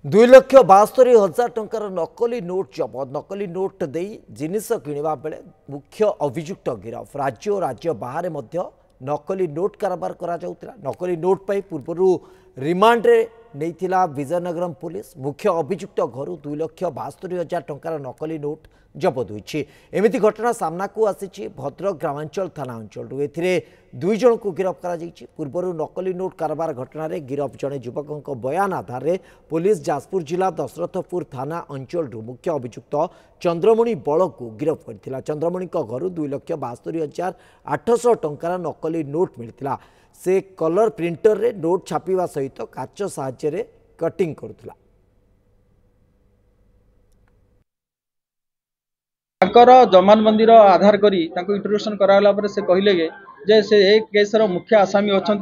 2,72,000 टंकार नकली नोट जबत नकली नोट दे जिनिस किणवा बेले मुख्य अभियुक्त गिरफ राज्य और राज्य बाहर मध्य नकली नोट कारोबार करा जाउतिला। नकली नोट पाई पूर्व रिमांड रे नैथिला विजयनगरम पुलिस मुख्य अभियुक्त घर 2,72,000 टंकार नकली नोट जबत होईछि। एमिति घटना सामना को आसीछि भद्रक ग्रामांचल थाना अंचल एथिरे 2 जन को गिरफ करा जाइछि। पूर्व नकली नोट कारोबार घटना रे गिरफ जने युवक बयान आधार रे पुलिस जाजपुर जिला दशरथपुर थाना अंचल मुख्य अभियुक्त चंद्रमणि बल को गिरफ करथिला। चंद्रमणि घर 2,72,800 टंकार नकली नोट मिलथिला। से कलर प्रिंटर रे नोट छापिवा सहित काच साहाय्य रे कटिंग करुथिला। जमानबंदी आधार करी इंट्रोडक्शन कराला से कहले जे से एक केस मुख्य आसामी अच्छा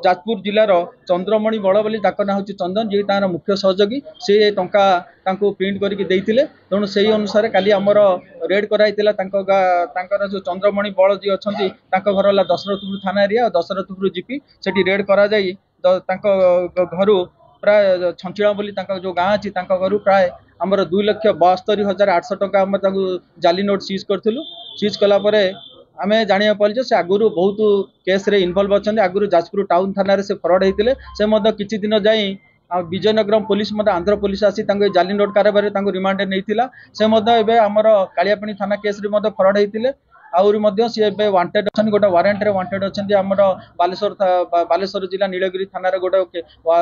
जाजपुर जिलार चंद्रमणि बड़ बोली ना हूँ चंदन जी तार मुख्य सहयोगी से टंका प्रिंट करके तेणु से अनुसार काली आमर रेड कराई जो चंद्रमणि बड़ जी अच्छा घर दशरथपुर थाना एरिया दशरथपुर जीपी से रेड करा घर प्राय छंचिड़ा बोली जो गाँ अच्छी घर प्राय आमर 2,72,800 टंका आम जाली नोट सीज करूँ। सीज कलापर आम जाना पारे से आगुरी बहुत केस रे इनवल्व अच्छा आगुरी जाजपुर टाउन थाना से फरड होते से किसी दिन जाई विजयनगरम पुलिस आंध्र पुलिस आसी जाली नोट कारोबार रिमांड नहीं से आमर कालियापाणी थाना केस रे फरड होते आहरी सी वांटेड अच्छा गोटे वारंट वांटेड अच्छा आम बालेश्वर जिला नीलगिरी थाना गोटे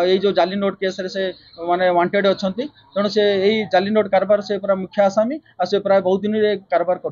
ये जो जाली नोट केस से माने वांटेड अच्छा तेणु से यही जाली नोट कारोबार से पूरा मुख्य आसामी आ से प्राय बहुत दिन कारोबार कर